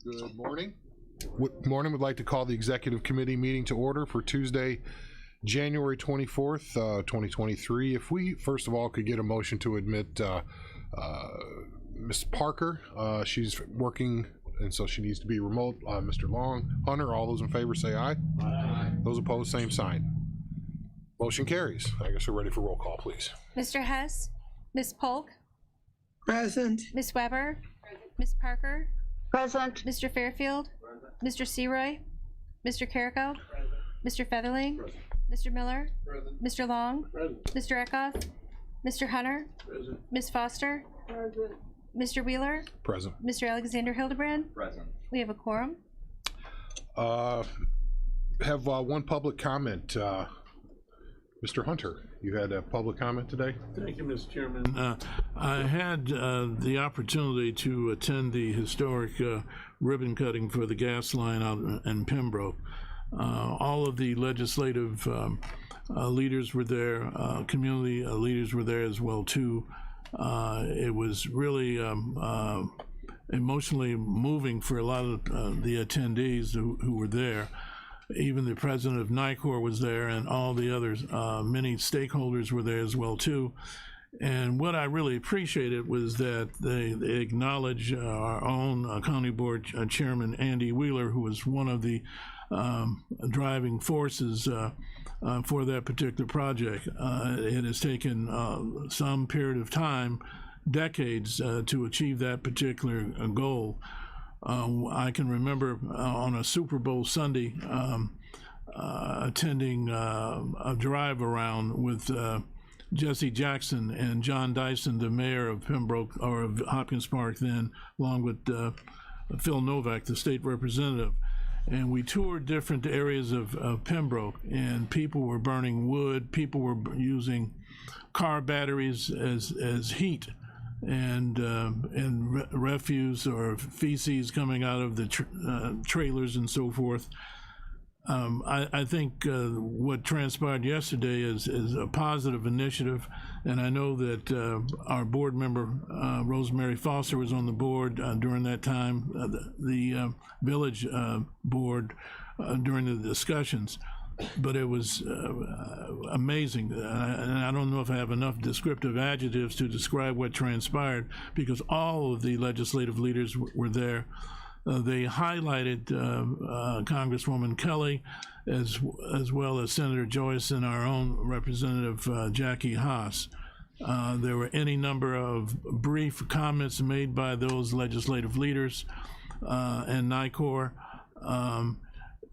Good morning. Morning. Would like to call the executive committee meeting to order for Tuesday, January 24th, 2023. If we first of all could get a motion to admit Ms. Parker, she's working and so she needs to be remote. Mr. Long, Hunter, all those in favor say aye. Aye. Those opposed, same sign. Motion carries. I guess we're ready for roll call, please. Mr. Hess, Ms. Polk, Present. Ms. Weber, Ms. Parker, Present. Mr. Fairfield, Mr. Seroy, Mr. Carrico, Mr. Featherling, Mr. Miller, Mr. Long, Mr. Eckhoff, Mr. Hunter, Ms. Foster, Mr. Wheeler, Present. Mr. Alexander Hildebrand. Present. We have a quorum. Have one public comment. Mr. Hunter, you had a public comment today? Thank you, Mr. Chairman. I had the opportunity to attend the historic ribbon cutting for the gas line out in Pembroke. All of the legislative leaders were there, community leaders were there as well too. It was really emotionally moving for a lot of the attendees who were there. Even the president of NICOR was there, and all the others, many stakeholders were there as well too. And what I really appreciated was that they acknowledge our own county board chairman, Andy Wheeler, who was one of the driving forces for that particular project. It has taken some period of time, decades, to achieve that particular goal. I can remember on a Super Bowl Sunday attending a drive around with Jesse Jackson and John Dyson, the mayor of Pembroke, or of Hopkins Park then, along with Phil Novak, the state representative. And we toured different areas of Pembroke, and people were burning wood, people were using car batteries as heat, and refuse or feces coming out of the trailers and so forth. I think what transpired yesterday is a positive initiative, and I know that our board member Rosemary Foster was on the board during that time, the village board during the discussions. But it was amazing, and I don't know if I have enough descriptive adjectives to describe what transpired, because all of the legislative leaders were there. They highlighted Congresswoman Kelly as well as Senator Joyce and our own Representative Jackie Haas. There were any number of brief comments made by those legislative leaders and NICOR.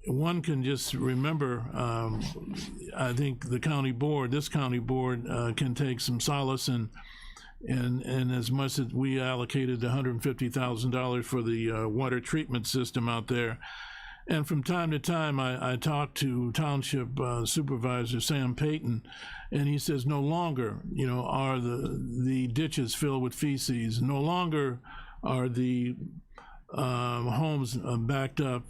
One can just remember, I think the county board, this county board can take some solace in as much as we allocated $150,000 for the water treatment system out there. And from time to time, I talked to Township Supervisor Sam Payton, and he says no longer, are the ditches filled with feces, no longer are the homes backed up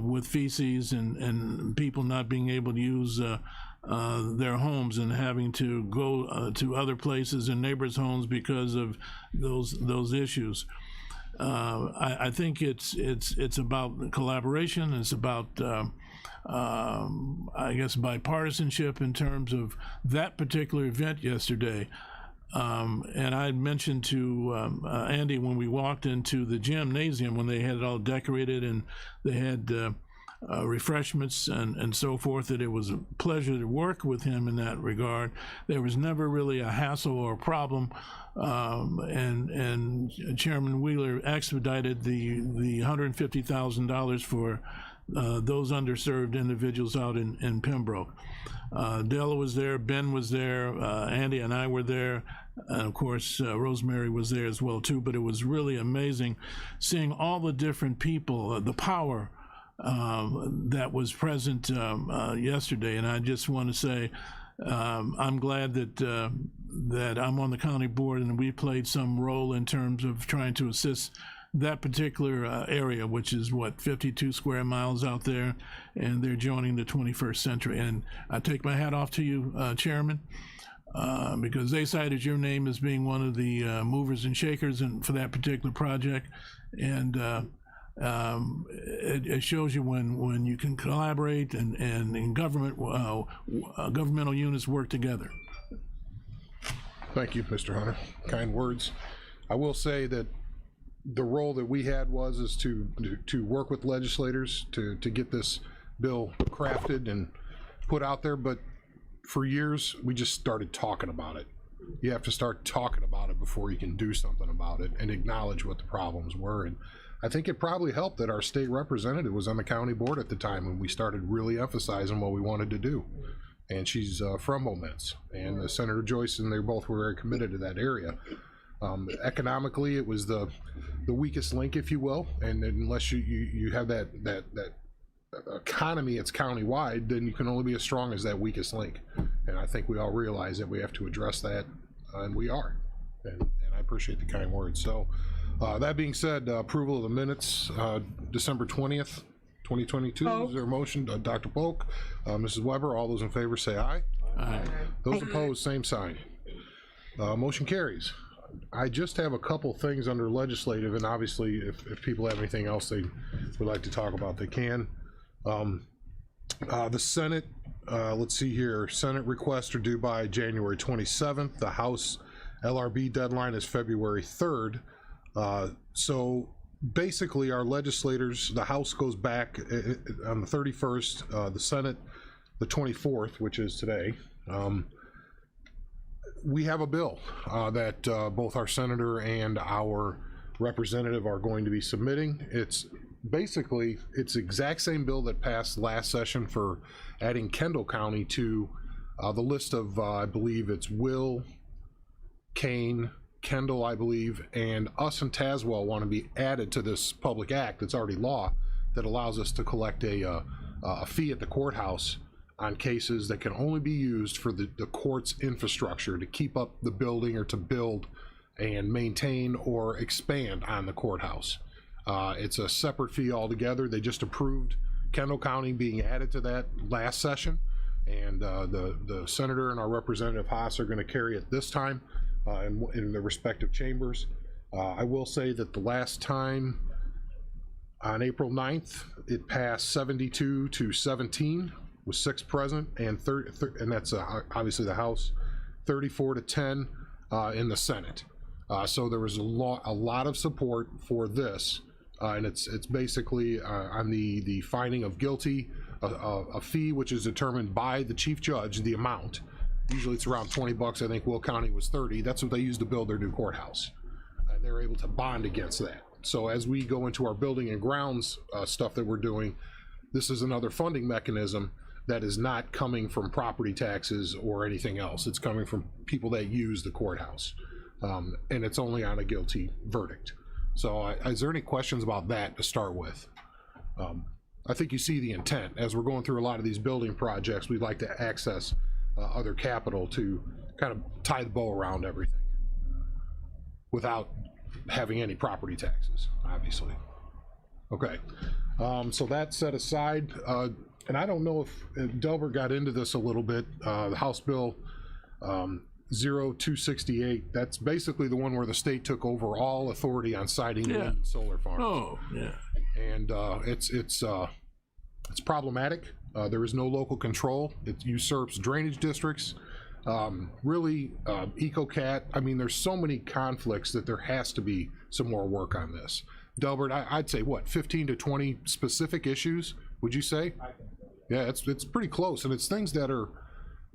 with feces and people not being able to use their homes and having to go to other places in neighbors' homes because of those issues. I think it's about collaboration. It's about I guess bipartisanship in terms of that particular event yesterday. And I mentioned to Andy when we walked into the gymnasium, when they had it all decorated and they had refreshments and so forth, that it was a pleasure to work with him in that regard. There was never really a hassle or a problem, and Chairman Wheeler expedited the $150,000 for those underserved individuals out in Pembroke. Della was there, Ben was there, Andy and I were there, and of course Rosemary was there as well too. But it was really amazing seeing all the different people, the power that was present yesterday. And I just want to say I'm glad that I'm on the county board and we played some role in terms of trying to assist that particular area, which is 52 square miles out there, and they're joining the 21st century. And I take my hat off to you, Chairman, because they cited your name as being one of the movers and shakers for that particular project. And it shows you when you can collaborate and governmental units work together. Thank you, Mr. Hunter. Kind words. I will say that the role that we had is to work with legislators to get this bill crafted and put out there, but for years we just started talking about it. You have to start talking about it before you can do something about it and acknowledge what the problems were. And I think it probably helped that our state representative was on the county board at the time when we started really emphasizing what we wanted to do. And she's from Momence, and Senator Joyce, and they both were very committed to that area. Economically, it was the weakest link, if you will, and unless you have that economy, it's countywide, then you can only be as strong as that weakest link. And I think we all realize that we have to address that, and we are. And I appreciate the kind words. So that being said, approval of the minutes, December 20th. 2022. Is there a motion? Dr. Polk, Mrs. Weber, all those in favor say aye. Aye. Those opposed, same sign. Motion carries. I just have a couple things under legislative, and obviously if people have anything else they would like to talk about, they can. The Senate, let's see here, Senate requests are due by January 27th. The House LRB deadline is February 3rd. So basically our legislators, the House goes back on the 31st, the Senate the 24th, which is today. We have a bill that both our senator and our representative are going to be submitting. It's basically, it's the exact same bill that passed last session for adding Kendall County to the list of, I believe it's Will, Kane, Kendall, I believe, and us and Tazewell want to be added to this public act that's already law that allows us to collect a fee at the courthouse on cases that can only be used for the court's infrastructure to keep up the building or to build and maintain or expand on the courthouse. It's a separate fee altogether. They just approved Kendall County being added to that last session, and the senator and our representative Haas are going to carry it this time in the respective chambers. I will say that the last time on April 9th, it passed 72 to 17 with 6 present, and and that's obviously the House, 34 to 10 in the Senate. So there was a lot of support for this, and it's basically on the finding of guilty, a fee which is determined by the chief judge, the amount. Usually it's around $20. I think Will County was 30. That's what they used to build their new courthouse. And they're able to bond against that. So as we go into our building and grounds stuff that we're doing, this is another funding mechanism that is not coming from property taxes or anything else. It's coming from people that use the courthouse. And it's only on a guilty verdict. So is there any questions about that to start with? I think you see the intent. As we're going through a lot of these building projects, we'd like to access other capital to kind of tie the bow around everything without having any property taxes, obviously. Okay, so that set aside, and I don't know if Delbert got into this a little bit, the House Bill 0268, that's basically the one where the state took over all authority on siting wind and solar farms. Oh, yeah. And it's problematic. There is no local control. It usurps drainage districts. Really, EcoCat, I mean, there's so many conflicts that there has to be some more work on this. Delbert, I'd say what, 15 to 20 specific issues, would you say? I think so, yeah. Yeah, it's pretty close, and it's things that are,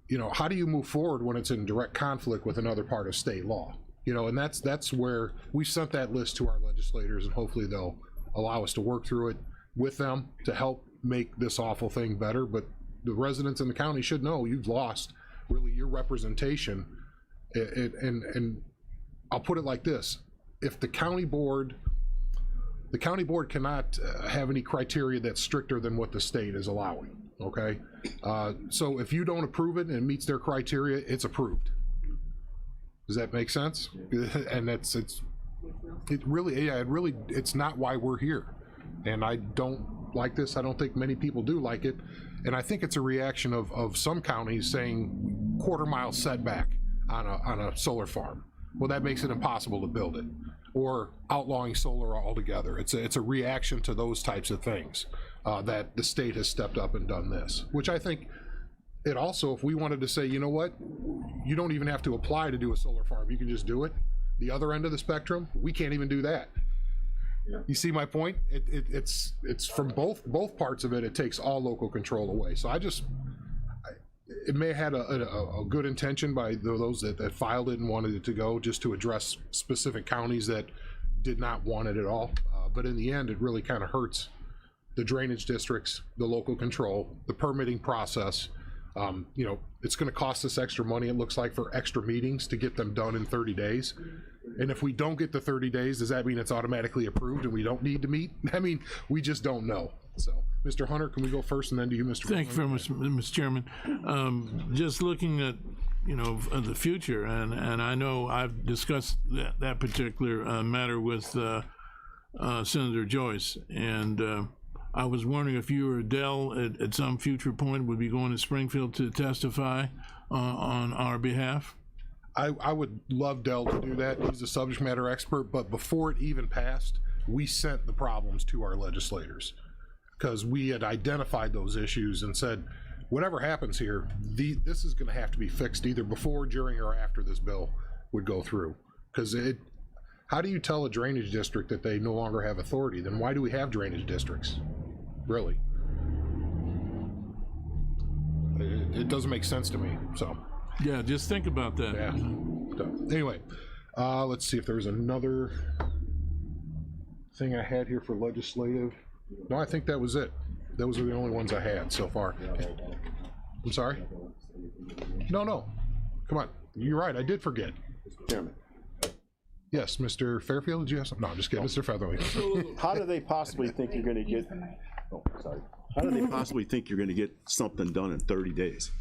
you know, how do you move forward when it's in direct conflict with another part of state law? You know, and that's where we sent that list to our legislators, and hopefully they'll allow us to work through it with them to help make this awful thing better. But the residents in the county should know you've lost really your representation. And I'll put it like this: if the county board cannot have any criteria that's stricter than what the state is allowing. Okay, so if you don't approve it and it meets their criteria, it's approved. Does that make sense? And it's not why we're here. And I don't like this. I don't think many people do like it. And I think it's a reaction of some counties saying quarter-mile setback on a solar farm. Well, that makes it impossible to build it. or outlawing solar altogether. It's a reaction to those types of things that the state has stepped up and done this, which I think it also, if we wanted to say, you know what, you don't even have to apply to do a solar farm, you can just do it. The other end of the spectrum, we can't even do that. You see my point? It's from both parts of it. It takes all local control away. So it may have had a good intention by those that filed it and wanted it to go, just to address specific counties that did not want it at all. But in the end, it really kind of hurts the drainage districts, the local control, the permitting process. You know, it's going to cost us extra money, it looks like, for extra meetings to get them done in 30 days. And if we don't get the 30 days, does that mean it's automatically approved and we don't need to meet? I mean, we just don't know. So, Mr. Hunter, can we go first and then to you, Mr. Thank you very much, Mr. Chairman. Just looking at, you know, the future, and I know I've discussed that particular matter with Senator Joyce, and I was wondering if you or Dell at some future point would be going to Springfield to testify on our behalf. I would love Dell to do that. He's a subject matter expert, but before it even passed, we sent the problems to our legislators because we had identified those issues and said, whatever happens here, this is going to have to be fixed either before, during, or after this bill would go through. Because how do you tell a drainage district that they no longer have authority? Then why do we have drainage districts? Really? It doesn't make sense to me, so. Yeah, just think about that. Yeah. So, anyway, let's see if there's another thing I had here for legislative. No, I think that was it. Those are the only ones I had so far. I'm sorry? No. Come on. You're right. I did forget. Chairman. Yes, Mr. Fairfield, did you have something? No, I'm just kidding. Mr. Featherly. How do they possibly think you're going to get? Oh, sorry. How do they possibly think you're going to get something done in 30 days?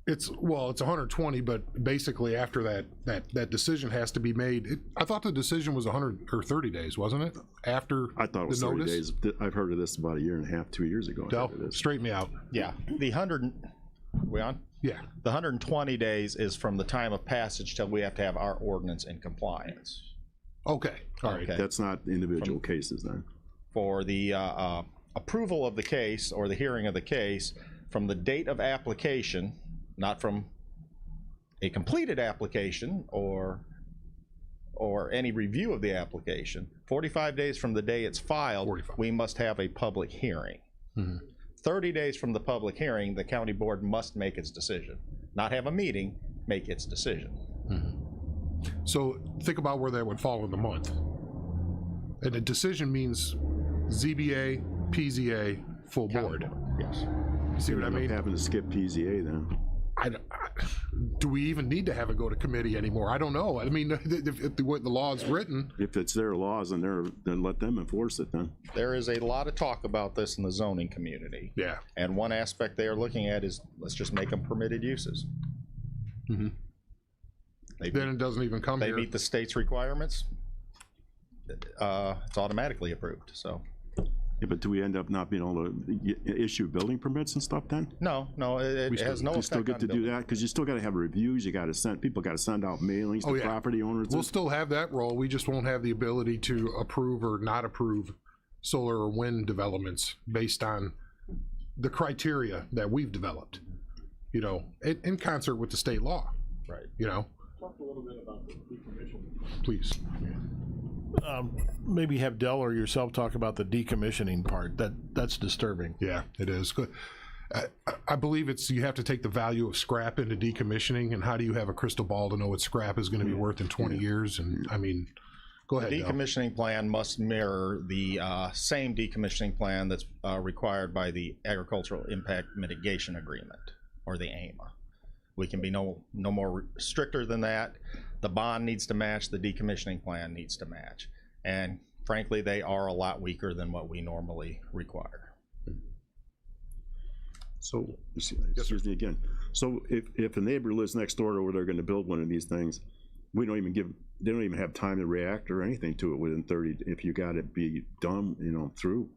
It's 120, but basically after that decision has to be made. I thought the decision was 100 or 30 days, wasn't it? After I thought it was the 30 notice? days. I've heard of this about a year and a half, 2 years ago. Del, straighten me out. Yeah, the 100, we on? Yeah. The 120 days is from the time of passage till we have to have our ordinance in compliance. Okay. All right. Okay. That's not individual cases then. For the approval of the case or the hearing of the case, from the date of application, not from a completed application or any review of the application, 45 days from the day it's filed, 45. we must have a public hearing. 30 days from the public hearing, the county board must make its decision. Not have a meeting, make its decision. So think about where that would fall in the month. And a decision means ZBA, PZA, full board. Yes. You see what I End up mean? having to skip PZA then. Do we even need to have it go to committee anymore? I don't know. I mean, if the way the law is written, If it's their laws and then let them enforce it then. There is a lot of talk about this in the zoning community. yeah. And one aspect they are looking at is, let's just make them permitted uses. Then it doesn't even come They here. meet the state's requirements, it's automatically approved, so. Yeah, but do we end up not being able to issue building permits and stuff then? No, it has no You still effect get on to do building. that? Because you still got to have reviews, you got to send, people got to send out mailings Oh, to yeah. property owners. We'll still have that role. We just won't have the ability to approve or not approve solar or wind developments based on the criteria that we've developed, you know, in concert with the state law, Right. you know? Talk a little bit about the decommissioning. Please. Maybe have Dell or yourself talk about the decommissioning part. That's disturbing. Yeah, it is. Good. I believe you have to take the value of scrap into decommissioning, and how do you have a crystal ball to know what scrap is going to be worth in 20 years? And I mean, go ahead. The Del. decommissioning plan must mirror the same decommissioning plan that's required by the Agricultural Impact Mitigation Agreement, or the AIMA. We can be no more stricter than that. The bond needs to match, the decommissioning plan needs to match. And frankly, they are a lot weaker than what we normally require. So, excuse me again. So if a neighbor lives next door to where they're going to build one of these things, they don't even have time to react or anything to it within 30, if you got it be done, you know, through.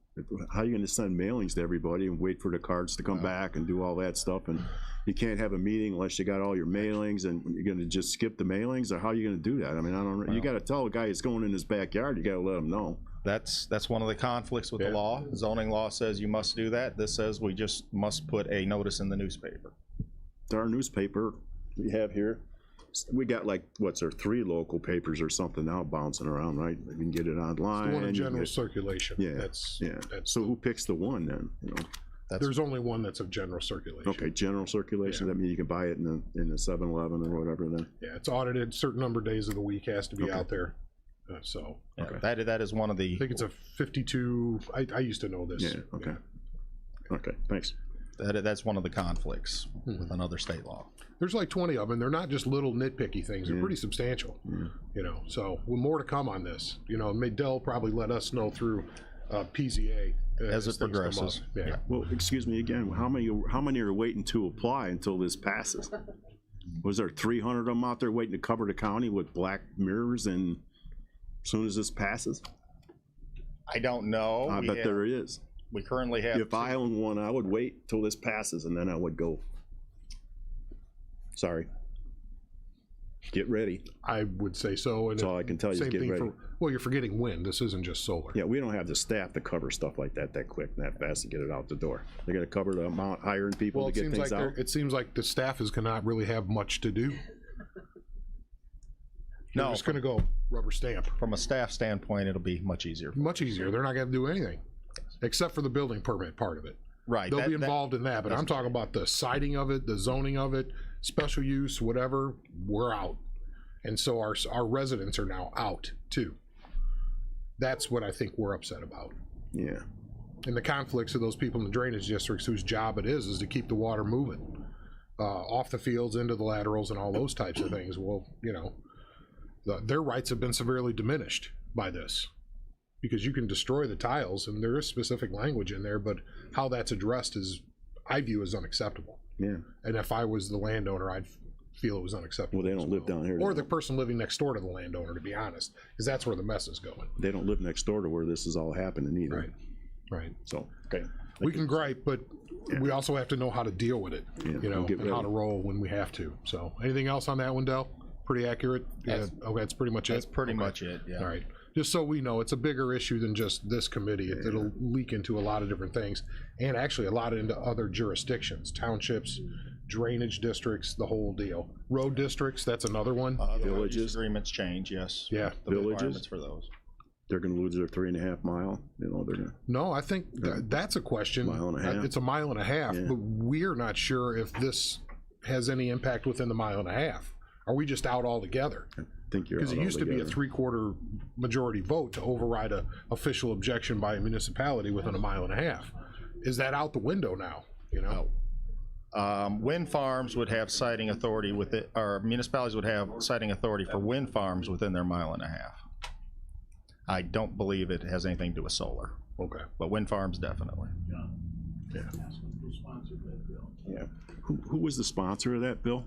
How are you going to send mailings to everybody and wait for the cards to come back and do all that stuff? And you can't have a meeting unless you got all your mailings, and you're gonna just skip the mailings, or how are you gonna do that? I mean, I don't know. You gotta tell a guy he's going in his backyard, you gotta let him know. That's one of the conflicts with the law. Zoning law says you must do that. This says we just must put a notice in the newspaper. Our newspaper we have here, we got like, what's there, 3 local papers or something now bouncing around, right? You can get it online. The one in you can general get- circulation. Yeah, That's, yeah. that's, So who picks the one then, you know? there's only one that's of general circulation. Okay, general circulation, that means you can buy it in the 7-Eleven or whatever then? Yeah, it's audited, certain number of days of the week has to be Okay. out there. So, Yeah, Okay. that is one of the, I think it's a 52, I used to know this. Yeah, okay. Okay, thanks. that's one of the conflicts with another state law. There's like 20 of them. They're not just little nitpicky things. They're pretty substantial, you know. So more to come on this. You know, Dell probably let us know through PZA As it things come up. progresses. Yeah. Well, excuse me again, how many are waiting to apply until this passes? Was there 300 of them out there waiting to cover the county with black mirrors, and as soon as this passes? I don't know. I bet there is. We currently have. If I owned one, I would wait till this passes and then I would go. Sorry. Get ready. I would say so. And That's all I can tell you is same get thing ready. well, you're forgetting wind. This isn't just solar. Yeah, we don't have the staff to cover stuff like that quick and that fast to get it out the door. They're gonna cover the amount, hiring people Well, to get things out. it seems like the staff is gonna not really have much to do. They're No, just gonna go rubber stamp. from a staff standpoint, it'll be much easier. Much easier. They're not gonna do anything, except for the building permit part of it. Right. They'll that- be that- involved in that, but I'm talking about the siding of it, the zoning of it, special use, whatever, we're out. And so our residents are now out too. That's what I think we're upset about. Yeah. And the conflicts of those people in the drainage districts whose job it is to keep the water moving off the fields into the laterals and all those types of things. Well, you know, their rights have been severely diminished by this, because you can destroy the tiles, and there is specific language in there, but how that's addressed is, I view as unacceptable. Yeah. And if I was the landowner, I'd feel it was unacceptable. Well, they as don't live down here. Or the person living next door to the landowner, to be honest, because that's where the mess is going. They don't live next door to where this is all happening either. Right. Right. So, okay. We can gripe, but we also have to know how to deal with it, Yeah, you know, we'll get and how ready. to roll when we have to. So, anything else on that one, Dell? Pretty accurate? That's- Okay, that's pretty much it? That's pretty Okay. much it, yeah. All right. Just so we know, it's a bigger issue than just this committee. It'll leak into a lot of different things, and actually a lot into other jurisdictions, townships, drainage districts, the whole deal. Road districts, that's another one. The road use Villages. agreements change, yes. Yeah. The Villages. requirements for those. They're gonna lose their 3.5 mile, you know, they're gonna, No, I think that's a question. Mile and a half. It's a mile and a half, Yeah. but we're not sure if this has any impact within the mile and a half. Are we just out altogether? I think you're Because it out used to be a altogether. 3/4 majority vote to override a official objection by a municipality within a mile and a half. Is that out the window now, you know? Wind farms would have siting authority with it, or municipalities would have siting authority for wind farms within their mile and a half. I don't believe it has anything to do with solar, Okay. but wind farms definitely. Yeah. Who was the sponsor of that, Bill?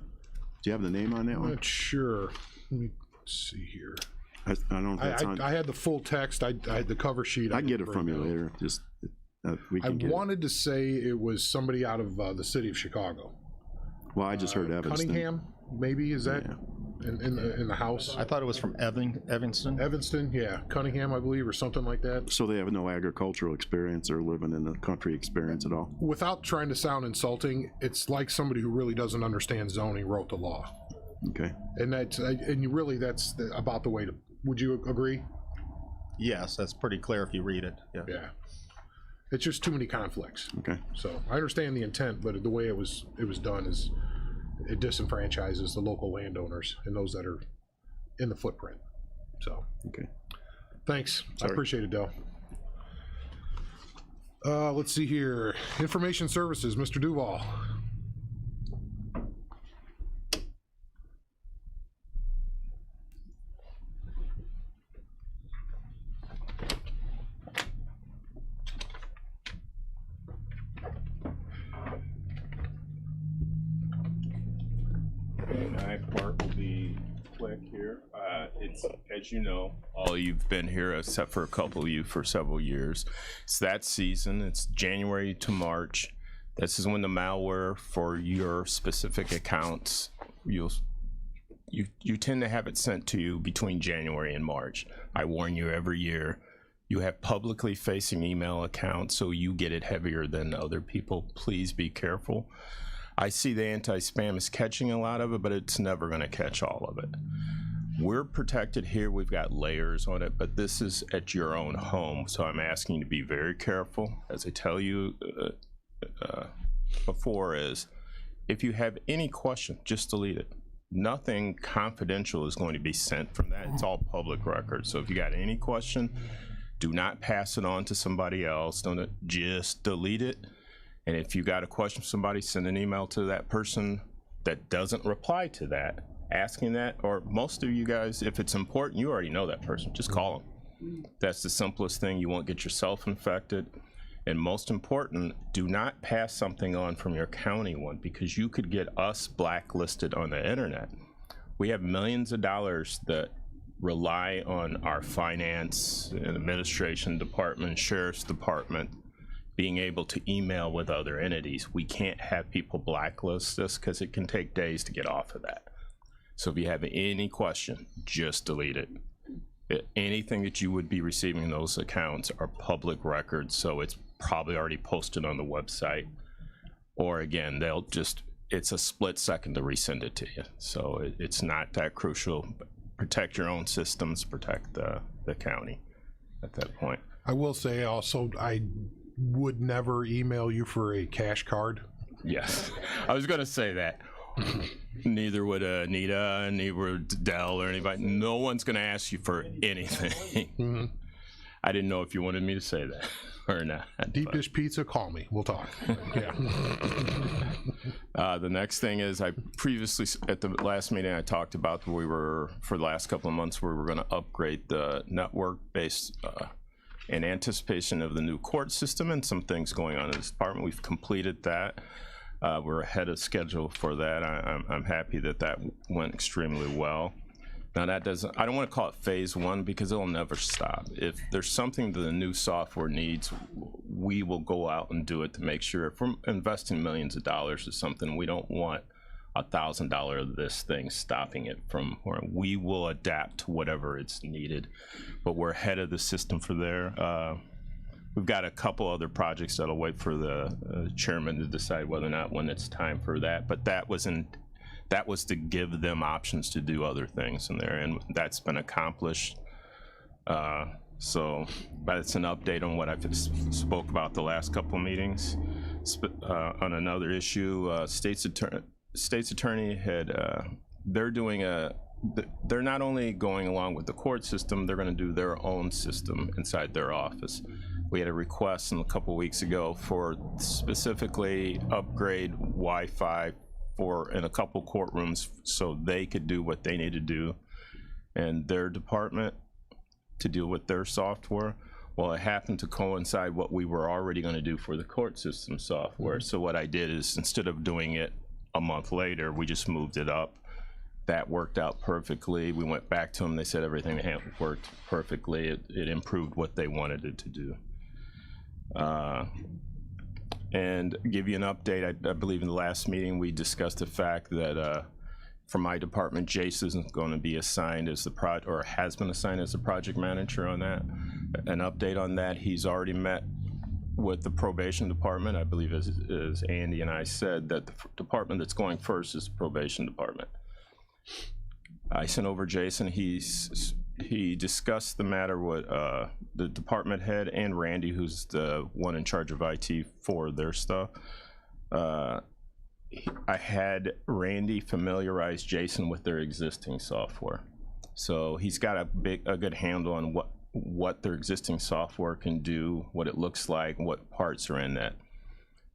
Do you have the name on that I'm one? not sure. Let me see here. I don't know if that's on, I had the full text. I had the cover sheet. I can get didn't it from bring you down. later, just, we I can get it. wanted to say it was somebody out of the city of Chicago. Well, I just heard Evanston. Cunningham, maybe, is that Yeah. in the house? I thought it was from Evanston. Evanston, yeah, Cunningham, I believe, or something like that. So they have no agricultural experience or living in the country experience at all? Without trying to sound insulting, it's like somebody who really doesn't understand zoning wrote the law, Okay. and that's that's about the way to. Would you agree? Yes, that's pretty clear if you read it, yeah. Yeah, it's just too many conflicts. Okay. So I understand the intent, but the way it was done is it disenfranchises the local landowners and those that are in the footprint. So Okay. thanks, I Sorry. appreciate it, Dell. Let's see here. Information services, Mr. Duval. My part will be quick here. It's, as you know, all you've been here, except for a couple of you for several years. It's that season. It's January to March. This is when the malware for your specific accounts, you tend to have it sent to you between January and March. I warn you every year. You have publicly facing email accounts, so you get it heavier than other people. Please be careful. I see the anti-spam is catching a lot of it, but it's never going to catch all of it. We're protected here. We've got layers on it, but this is at your own home. So I'm asking you to be very careful. As I tell you before, is if you have any question, just delete it. Nothing confidential is going to be sent from that. It's all public record. So if you got any question, do not pass it on to somebody else. Don't just delete it. And if you got a question from somebody, send an email to that person that doesn't reply to that, asking that. Or most of you guys, if it's important, you already know that person. Just call them. That's the simplest thing. You won't get yourself infected. And most important, do not pass something on from your county one, because you could get us blacklisted on the internet. We have millions of dollars that rely on our finance and administration department, sheriff's department, being able to email with other entities. We can't have people blacklist us because it can take days to get off of that. So if you have any question, just delete it. Anything that you would be receiving in those accounts are public records, so it's probably already posted on the website. Or again, it's a split second to resend it to you. So it's not that crucial. Protect your own systems, protect the county at that point. I will say also, I would never email you for a cash card. Yes, I was gonna say that. Neither would Anita, neither would Dell or anybody. No one's gonna ask you for anything. Mm-hmm. I didn't know if you wanted me to say that or not. Deep Dish Pizza, call me. We'll talk. Yeah. The next thing is, I previously, at the last meeting, I talked about for the last couple of months, we were going to upgrade the network based in anticipation of the new court system and some things going on in this department. We've completed that. We're ahead of schedule for that. I'm happy that went extremely well. Now I don't want to call it phase one because it'll never stop. If there's something that the new software needs, we will go out and do it to make sure. If we're investing millions of dollars in something, we don't want $1,000 of this thing stopping it from where we will adapt to whatever it's needed. But we're ahead of the system for there. We've got a couple other projects that'll wait for the chairman to decide whether or not when it's time for that. But that was to give them options to do other things in there, and that's been accomplished. But it's an update on what I've spoke about the last couple of meetings. On another issue, state's attorney had, they're not only going along with the court system, they're gonna do their own system inside their office. We had a request a couple weeks ago for specifically upgrade Wi-Fi in a couple courtrooms so they could do what they need to do in their department to deal with their software. Well, it happened to coincide what we were already going to do for the court system software. So what I did is, instead of doing it a month later, we just moved it up. That worked out perfectly. We went back to them. They said everything worked perfectly. It improved what they wanted it to do. And give you an update, I believe in the last meeting we discussed the fact that for my department, Jason is going to be assigned as has been assigned as the project manager on that. An update on that, he's already met with the probation department. I believe as Andy and I said, that the department that's going first is the probation department. I sent over Jason. He discussed the matter with the department head and Randy, who's the one in charge of IT for their stuff. I had Randy familiarize Jason with their existing software. So he's got a good handle on what their existing software can do, what it looks like, what parts are in that.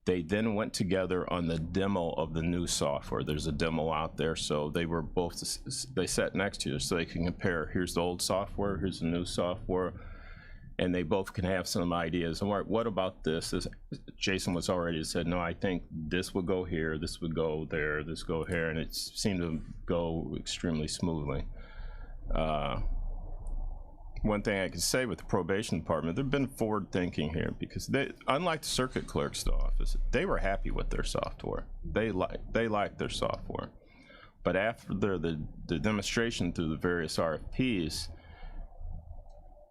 They then went together on the demo of the new software. There's a demo out there, so they sat next to you so they can compare, here's the old software, here's the new software, and they both can have some ideas. And what about this? Jason was already said, no, I think this would go here, this would go there, this go here, and it seemed to go extremely smoothly. one thing I can say with the probation department, they've been forward thinking here, because they, unlike the circuit clerk's office, they were happy with their software. They liked their software. But after the demonstration through the various RFPs,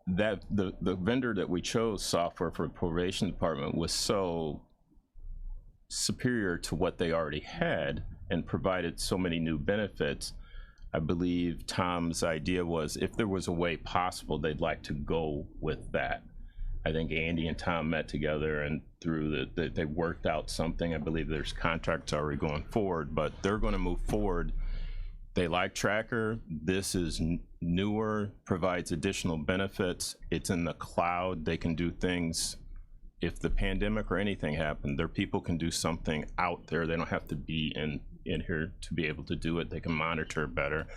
that the vendor that we chose software for the probation department was so superior to what they already had and provided so many new benefits. I believe Tom's idea was, if there was a way possible, they'd like to go with that. I think Andy and Tom met together, and through they worked out something. I believe there's contracts already going forward, but they're going to move forward. They like Tracker. This is newer, provides additional benefits. It's in the cloud. They can do things. If the pandemic or anything happened, their people can do something out there. They don't have to be in here to be able to do it. They can monitor better.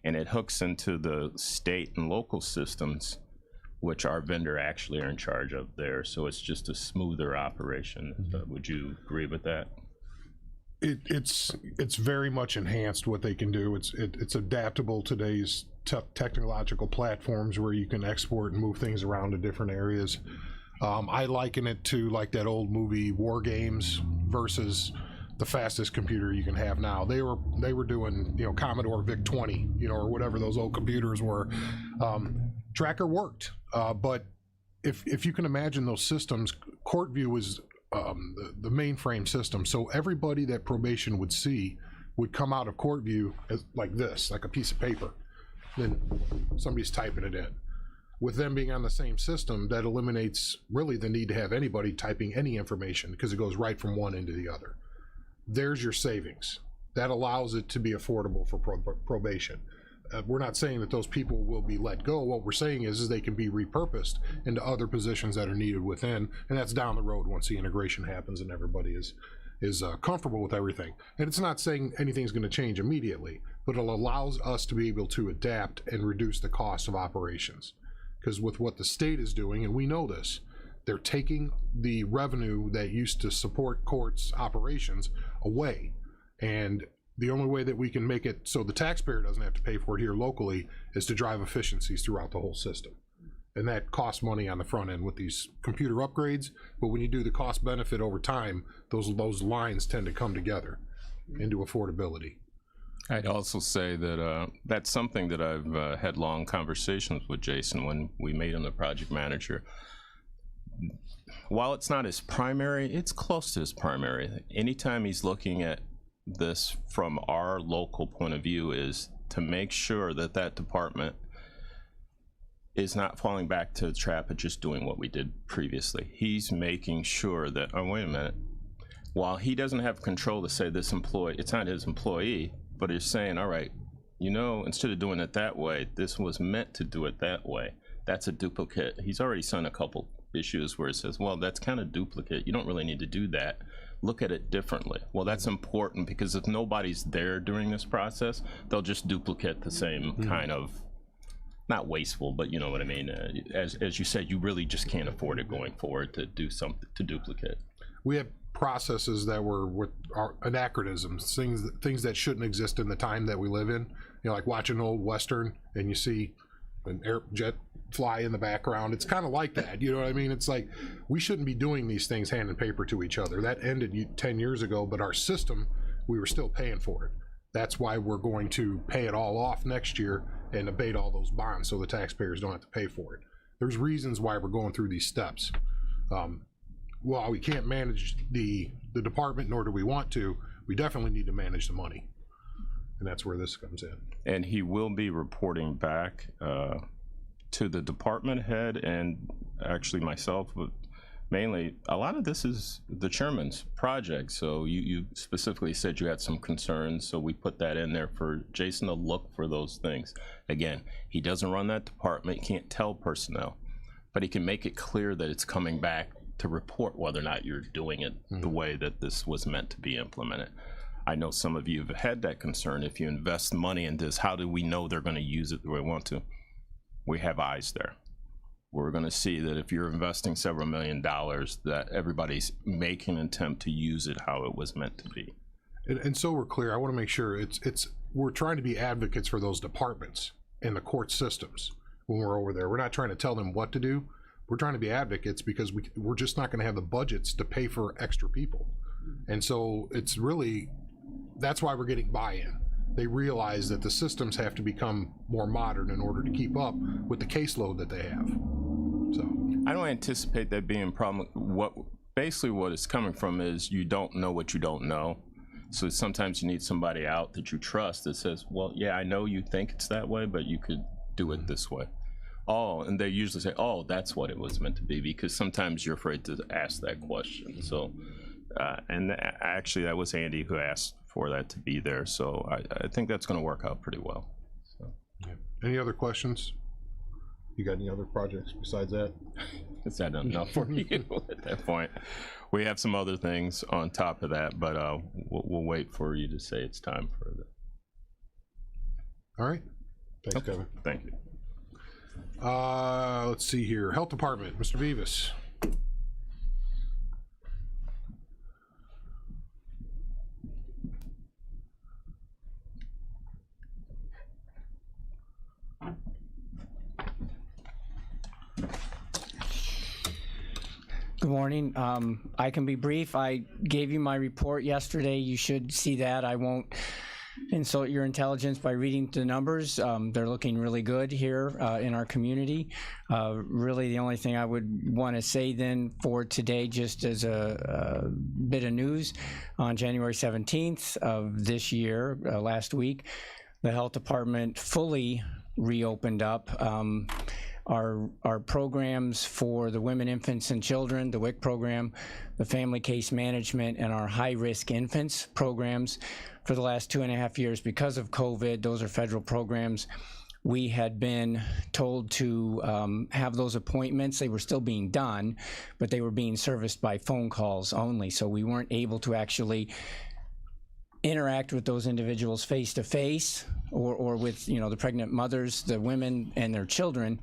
And it hooks into the state and local systems, which our vendor actually are in charge of there. So it's just a smoother operation. Would you agree with that? It's very much enhanced what they can do. It's adaptable to today's technological platforms where you can export and move things around to different areas. I liken it to like that old movie War Games versus the fastest computer you can have now. They were doing, you know, Commodore VIC-20, you know, or whatever those old computers were. Tracker worked, but if you can imagine those systems, CourtView was the mainframe system. So everybody that probation would see would come out of CourtView as like this, like a piece of paper. Then somebody's typing it in. With them being on the same system, that eliminates really the need to have anybody typing any information, because it goes right from one end to the other. There's your savings. That allows it to be affordable for probation. We're not saying that those people will be let go. What we're saying is they can be repurposed into other positions that are needed within, and that's down the road once the integration happens and everybody is comfortable with everything. And it's not saying anything's going to change immediately, but it allows us to be able to adapt and reduce the cost of operations. Because with what the state is doing, and we know this, they're taking the revenue that used to support courts' operations away. And the only way that we can make it so the taxpayer doesn't have to pay for it here locally is to drive efficiencies throughout the whole system. And that costs money on the front end with these computer upgrades. But when you do the cost benefit over time, those lines tend to come together into affordability. I'd also say that that's something that I've had long conversations with Jason when we made him the project manager. While it's not his primary, it's close to his primary. Anytime he's looking at this from our local point of view, is to make sure that that department is not falling back to the trap of just doing what we did previously. He's making sure that, oh, wait a minute, while he doesn't have control to say this employee, it's not his employee, but he's saying, all right, you know, instead of doing it that way, this was meant to do it that way. That's a duplicate. He's already seen a couple issues where it says, well, that's kind of duplicate. You don't really need to do that. Look at it differently. Well, that's important, because if nobody's there during this process, they'll just duplicate the same kind of, not wasteful, but you know what I mean. As you said, you really just can't afford it going forward to do something, to duplicate. We have processes that were anachronisms, things that shouldn't exist in the time that we live in. You know, like watching an old Western and you see an air jet fly in the background. It's kind of like that, you know what I mean? It's like, we shouldn't be doing these things hand and paper to each other. That ended 10 years ago, but our system, we were still paying for it. That's why we're going to pay it all off next year and abate all those bonds so the taxpayers don't have to pay for it. There's reasons why we're going through these steps. Well, we can't manage the department, nor do we want to. We definitely need to manage the money, and that's where this comes in. And he will be reporting back to the department head and actually myself, but mainly a lot of this is the chairman's project. So you specifically said you had some concerns, so we put that in there for Jason to look for those things. Again, he doesn't run that department, he can't tell personnel, but he can make it clear that it's coming back to report whether or not you're doing it the way that this was meant to be implemented. I know some of you have had that concern. If you invest money in this, how do we know they're going to use it the way we want to? We have eyes there. We're going to see that if you're investing several $1 million, that everybody's making an attempt to use it how it was meant to be. And so we're clear, I want to make sure we're trying to be advocates for those departments and the court systems. when we're over there. We're not trying to tell them what to do. We're trying to be advocates because we're just not going to have the budgets to pay for extra people. And so it's really, that's why we're getting buy-in. They realize that the systems have to become more modern in order to keep up with the caseload that they have. So I don't anticipate that being a problem. Basically what it's coming from is you don't know what you don't know. So sometimes you need somebody out that you trust that says, well, yeah, I know you think it's that way, but you could do it this way. Oh, and they usually say, oh, that's what it was meant to be, because sometimes you're afraid to ask that question. So, and actually that was Andy who asked for that to be there. So I think that's going to work out pretty well. So. yeah. Any other questions? You got any other projects besides that? Is that enough for you at that point? We have some other things on top of that, but we'll wait for you to say it's time for that. All right. Thanks, Kevin. Thank you. Let's see here. Health Department, Mr. Vivas. Good morning. I can be brief. I gave you my report yesterday. You should see that. I won't insult your intelligence by reading the numbers. They're looking really good here in our community. Really, the only thing I would want to say then for today, just as a bit of news, on January 17th of this year, last week, the health department fully reopened up. Our programs for the women, infants, and children, the WIC program, the family case management, and our high-risk infants programs for the last 2.5 years. Because of COVID, those are federal programs. We had been told to have those appointments. They were still being done, but they were being serviced by phone calls only. So we weren't able to actually interact with those individuals face to face, or with, you know, the pregnant mothers, the women, and their children.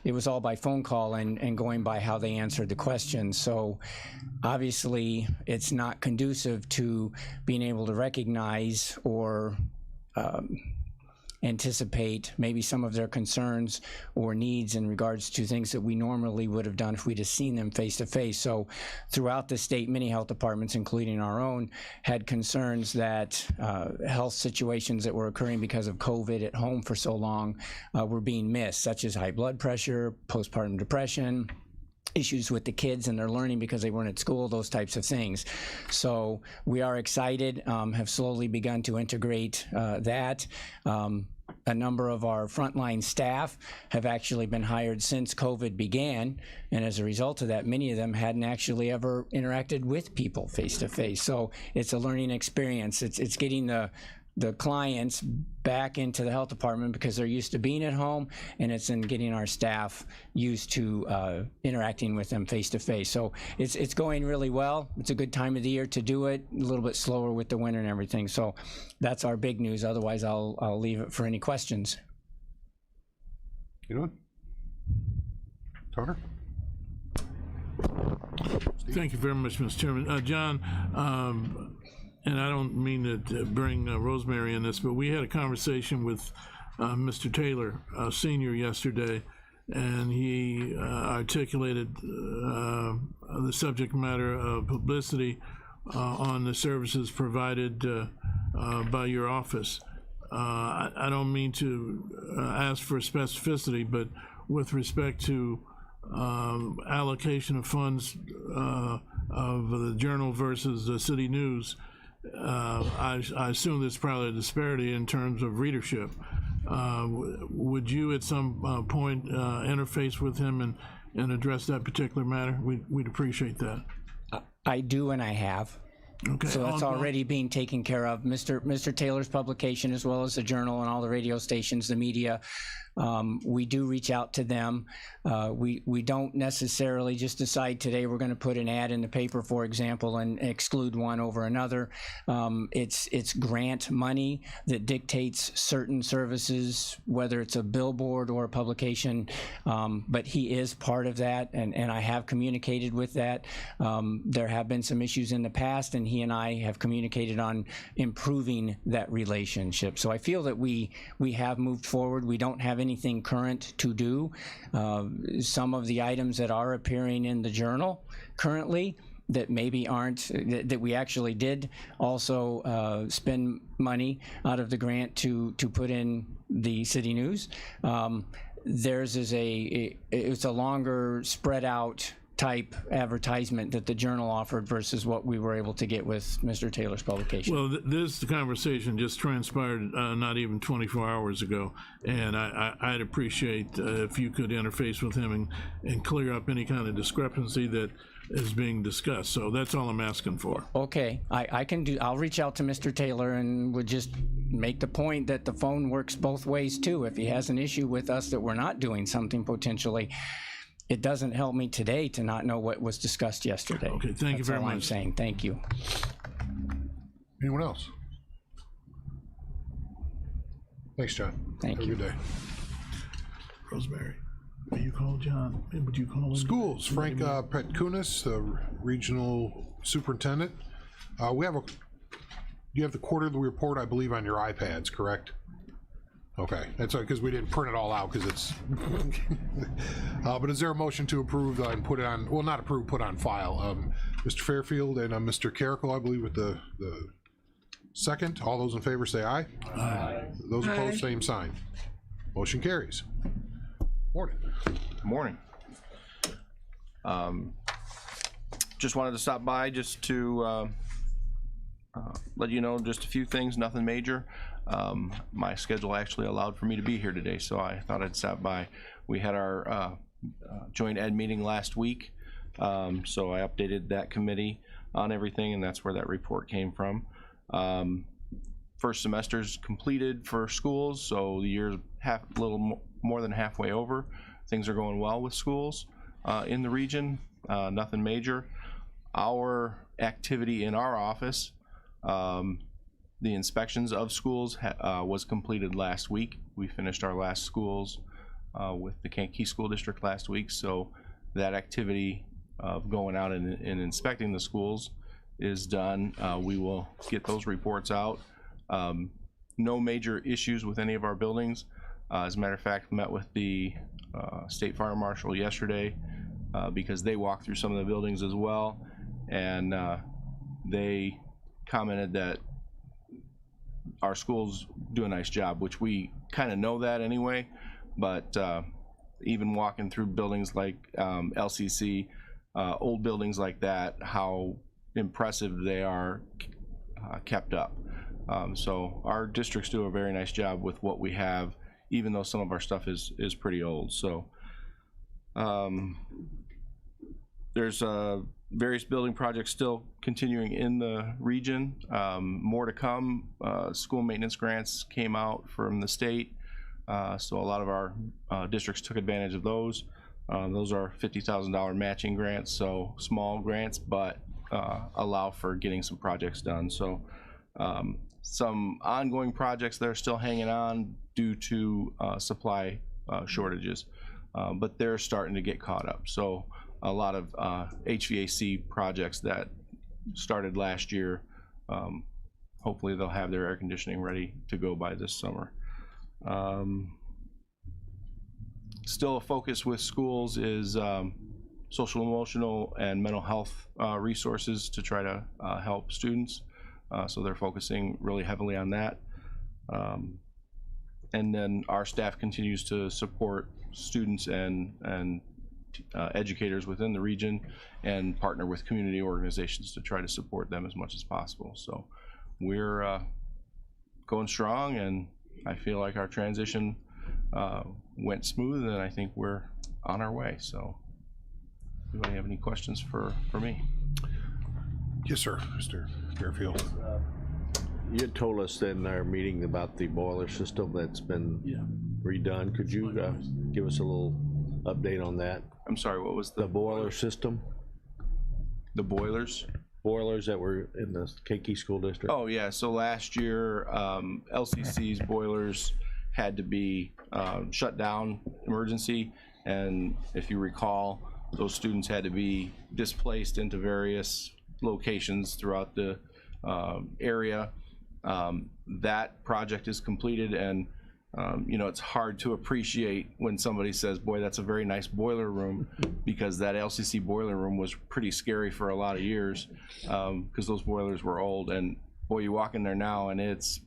It was all by phone call and going by how they answered the questions. So obviously it's not conducive to being able to recognize or anticipate maybe some of their concerns or needs in regards to things that we normally would have done if we'd have seen them face to face. So throughout the state, many health departments, including our own, had concerns that health situations that were occurring because of COVID at home for so long were being missed, such as high blood pressure, postpartum depression, issues with the kids and their learning because they weren't at school, those types of things. So we are excited, have slowly begun to integrate that. A number of our frontline staff have actually been hired since COVID began, and as a result of that, many of them hadn't actually ever interacted with people face to face. So it's a learning experience. It's getting the clients back into the health department because they're used to being at home, and it's in getting our staff used to interacting with them face to face. So it's going really well. It's a good time of the year to do it, a little bit slower with the winter and everything. So that's our big news. Otherwise, I'll leave it for any questions. You doing? Turner? Thank you very much, Mr. Chairman. John, and I don't mean to bring Rosemary in this, but we had a conversation with Mr. Taylor, Sr. yesterday, and he articulated the subject matter of publicity on the services provided by your office. I don't mean to ask for specificity, but with respect to allocation of funds of the Journal versus the City News, I assume there's probably a disparity in terms of readership. Would you at some point interface with him and address that particular matter? We'd appreciate that. I do, and I have. Okay. So that's already being taken care of. Mr. Taylor's publication, as well as the Journal and all the radio stations, the media, we do reach out to them. We don't necessarily just decide today we're going to put an ad in the paper, for example, and exclude one over another. It's grant money that dictates certain services, whether it's a billboard or a publication, but he is part of that, and I have communicated with that. There have been some issues in the past, and he and I have communicated on improving that relationship. So I feel that we have moved forward. We don't have anything current to do. Some of the items that are appearing in the journal currently that maybe aren't, that we actually did also spend money out of the grant to put in the City News. Theirs is it's a longer spread out type advertisement that the Journal offered versus what we were able to get with Mr. Taylor's publication. Well, this conversation just transpired not even 24 hours ago, and I'd appreciate if you could interface with him and clear up any kind of discrepancy that is being discussed. So that's all I'm asking for. Okay, I can do, I'll reach out to Mr. Taylor and would just make the point that the phone works both ways too. If he has an issue with us that we're not doing something potentially, it doesn't help me today to not know what was discussed yesterday. Okay, thank you very That's all I'm much. saying. Thank you. Anyone else? Thanks, John. Thank Have you. a good day. Rosemary, will you call John? Would you call him? Schools, Frank Petkunis, the regional superintendent. You have the quarterly report, I believe, on your iPads, correct? Okay, that's because we didn't print it all out because it's. But is there a motion to approve and put it on? Well, not approve, put on file. Mr. Fairfield and Mr. Carrico, I believe, with the second. All those in favor say aye. Aye. Those opposed, same sign. Motion carries. Morning. Morning. Just wanted to stop by just to let you know just a few things, nothing major. My schedule actually allowed for me to be here today, so I thought I'd stop by. We had our joint ed meeting last week, so I updated that committee on everything, and that's where that report came from. First semester's completed for schools, so the year's a little more than halfway over. Things are going well with schools in the region, nothing major. Our activity in our office, the inspections of schools was completed last week. We finished our last schools with the Kankakee School District last week, so that activity of going out and inspecting the schools is done. We will get those reports out. No major issues with any of our buildings. As a matter of fact, met with the State Fire Marshal yesterday because they walked through some of the buildings as well, and they commented that our schools do a nice job, which we kind of know that anyway, but even walking through buildings like LCC, old buildings like that, how impressive they are kept up. So our districts do a very nice job with what we have, even though some of our stuff is pretty old. So there's various building projects still continuing in the region. More to come. School maintenance grants came out from the state, so a lot of our districts took advantage of those. Those are $50,000 matching grants, so small grants, but allow for getting some projects done. So some ongoing projects that are still hanging on due to supply shortages, but they're starting to get caught up. So a lot of HVAC projects that started last year, hopefully they'll have their air conditioning ready to go by this summer. Still a focus with schools is social, emotional, and mental health resources to try to help students. So they're focusing really heavily on that. And then our staff continues to support students and educators within the region and partner with community organizations to try to support them as much as possible. So we're going strong, and I feel like our transition went smooth, and I think we're on our way. So anybody have any questions for me? Yes, sir, Mr. Fairfield. You had told us in our meeting about the boiler system that's been redone. Could you give us a little update on that? I'm sorry, what was The boiler system? The boilers? Boilers that were in the Kankakee School District? Oh, yeah, so last year, LCC's boilers had to be shut down, emergency, and if you recall, those students had to be displaced into various locations throughout the area. That project is completed, and you know, it's hard to appreciate when somebody says, boy, that's a very nice boiler room, because that LCC boiler room was pretty scary for a lot of years, because those boilers were old. And boy, you walk in there now and it's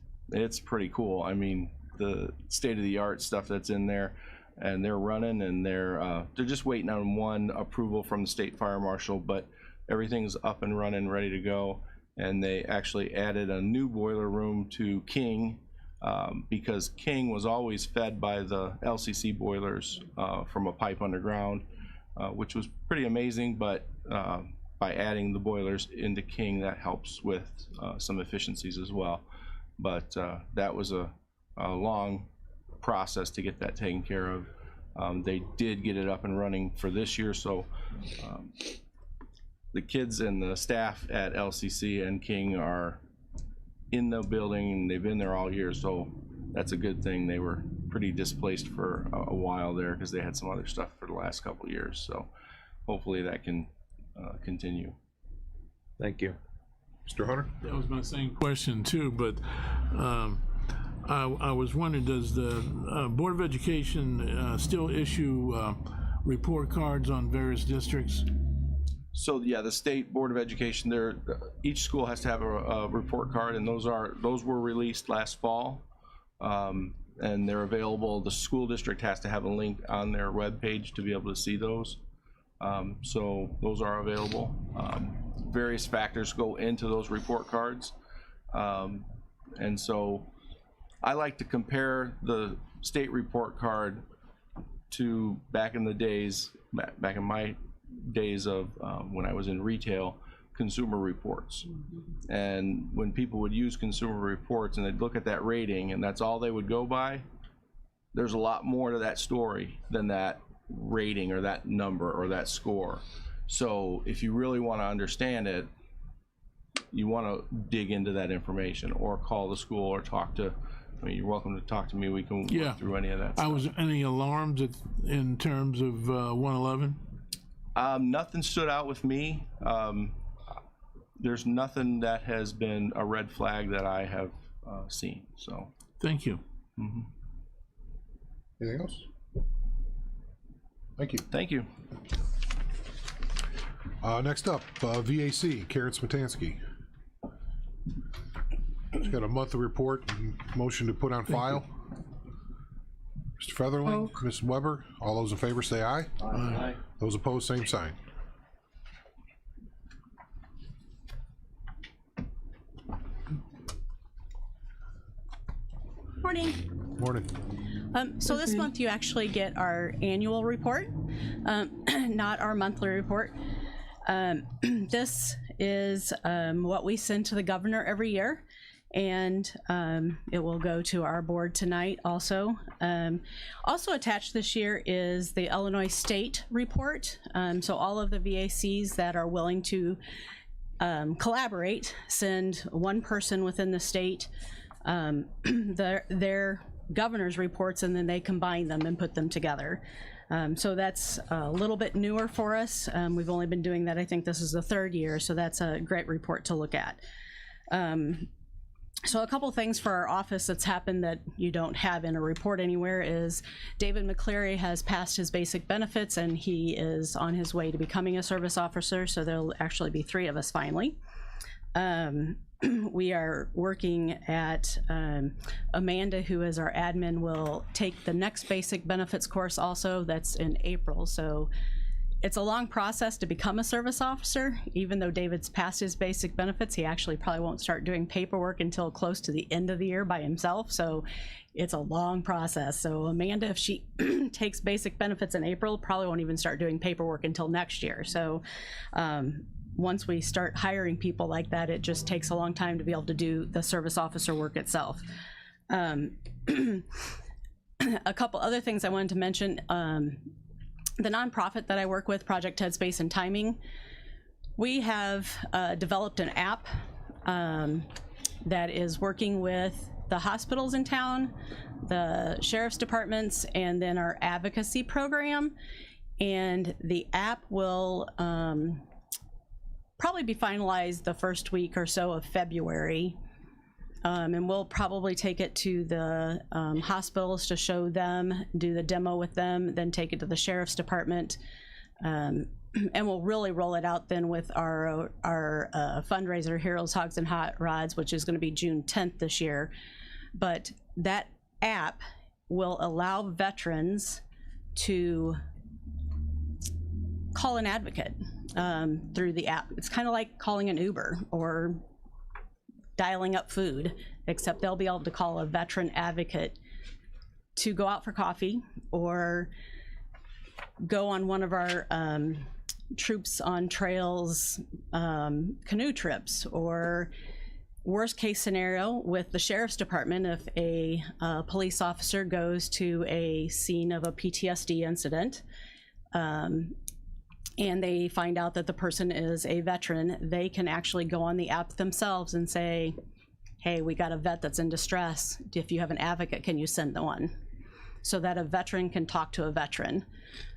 pretty cool. I mean, the state-of-the-art stuff that's in there, and they're running, and they're just waiting on one approval from the state fire marshal, but everything's up and running, ready to go. And they actually added a new boiler room to King, because King was always fed by the LCC boilers from a pipe underground, which was pretty amazing. But by adding the boilers into King, that helps with some efficiencies as well. But that was a long process to get that taken care of. They did get it up and running for this year, so the kids and the staff at LCC and King are in the building, and they've been there all year, so that's a good thing. They were pretty displaced for a while there because they had some other stuff for the last couple of years, so hopefully that can continue. Thank you. Mr. Hunter? That was my same question too, but I was wondering, does the Board of Education still issue report cards on various districts? So yeah, the State Board of Education, each school has to have a report card, and those were released last fall, and they're available. The school district has to have a link on their webpage to be able to see those. So those are available. Various factors go into those report cards, and so I like to compare the state report card to back in the days, back in my days of when I was in retail, consumer reports. And when people would use consumer reports and they'd look at that rating and that's all they would go by, there's a lot more to that story than that rating or that number or that score. So if you really want to understand it, you want to dig into that information or call the school or talk to, I mean, you're welcome to talk to me. We can work through any of that stuff. Was any alarms in terms of 111? Nothing stood out with me. There's nothing that has been a red flag that I have seen. So thank you. Mm-hmm. Anything else? Thank you. Thank you. Next up, VAC, Karen Smetansky. She's got a monthly report and motion to put on file. Mr. Featherling, Ms. Weber, all those in favor say aye. Aye. Those opposed, same sign. Morning. Morning. So this month you actually get our annual report, not our monthly report. This is what we send to the governor every year, and it will go to our board tonight also. Also attached this year is the Illinois State report. So all of the VACs that are willing to collaborate send one person within the state their governor's reports, and then they combine them and put them together. So that's a little bit newer for us. We've only been doing that, I think this is the third year, so that's a great report to look at. So a couple things for our office that's happened that you don't have in a report anywhere is David McCleary has passed his basic benefits and he is on his way to becoming a service officer, so there'll actually be 3 of us finally. We are working at Amanda, who is our admin, will take the next basic benefits course also. That's in April. So it's a long process to become a service officer. Even though David's passed his basic benefits, he actually probably won't start doing paperwork until close to the end of the year by himself. So it's a long process. So Amanda, if she takes basic benefits in April, probably won't even start doing paperwork until next year. So once we start hiring people like that, it just takes a long time to be able to do the service officer work itself. A couple other things I wanted to mention. The nonprofit that I work with, Project Headspace and Timing, we have developed an app that is working with the hospitals in town, the sheriff's departments, and then our advocacy program. And the app will probably be finalized the first week or so of February. And we'll probably take it to the hospitals to show them, do the demo with them, then take it to the sheriff's department. And we'll really roll it out then with our fundraiser, Heroes, Hogs, and Hot Rods, which is going to be June 10th this year. But that app will allow veterans to call an advocate through the app. It's kind of like calling an Uber or dialing up food, except they'll be able to call a veteran advocate to go out for coffee or go on one of our troops on trails canoe trips, or worst case scenario with the sheriff's department, if a police officer goes to a scene of a PTSD incident and they find out that the person is a veteran, they can actually go on the app themselves and say, hey, we got a vet that's in distress. If you have an advocate, can you send the one? So that a veteran can talk to a veteran.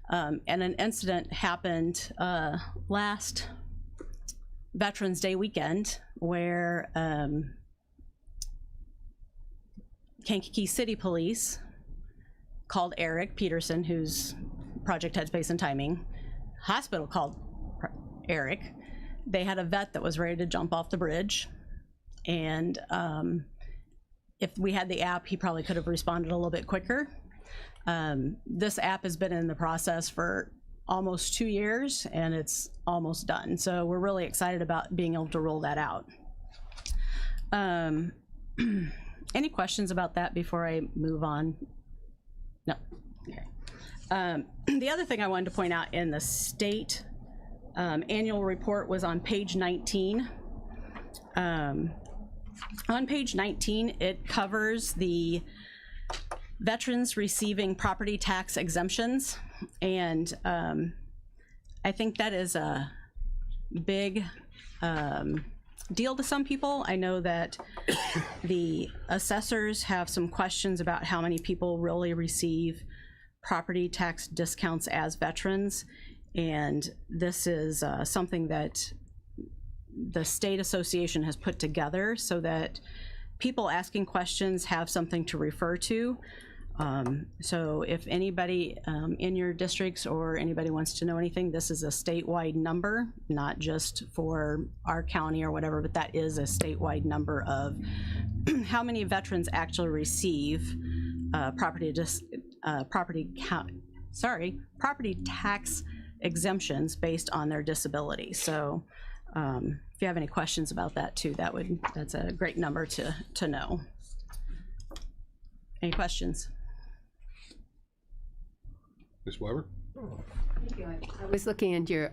And an incident happened last Veterans Day weekend where Kankakee City Police called Eric Peterson, who's Project Headspace and Timing. Hospital called Eric. They had a vet that was ready to jump off the bridge, and if we had the app, he probably could have responded a little bit quicker. This app has been in the process for almost 2 years, and it's almost done. So we're really excited about being able to roll that out. Any questions about that before I move on? No. Okay. The other thing I wanted to point out in the state annual report was on page 19. On page 19, it covers the veterans receiving property tax exemptions, and I think that is a big deal to some people. I know that the assessors have some questions about how many people really receive property tax discounts as veterans, and this is something that the state association has put together so that people asking questions have something to refer to. So if anybody in your districts or anybody wants to know anything, this is a statewide number, not just for our county or whatever, but that is a statewide number of how many veterans actually receive property tax exemptions based on their disability. So if you have any questions about that too, that's a great number to know. Any questions? Ms. Weber? I was looking at your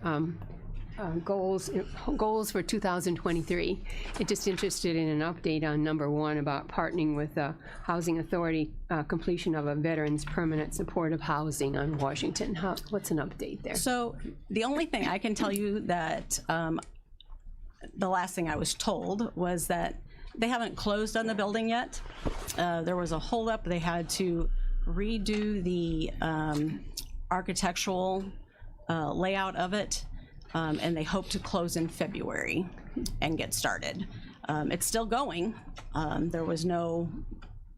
goals for 2023. I'm just interested in an update on number 1 about partnering with the Housing Authority, completion of a veterans permanent supportive housing on Washington. What's an update there? So the only thing I can tell you that the last thing I was told was that they haven't closed on the building yet. There was a holdup. They had to redo the architectural layout of it, and they hope to close in February and get started. It's still going. There was no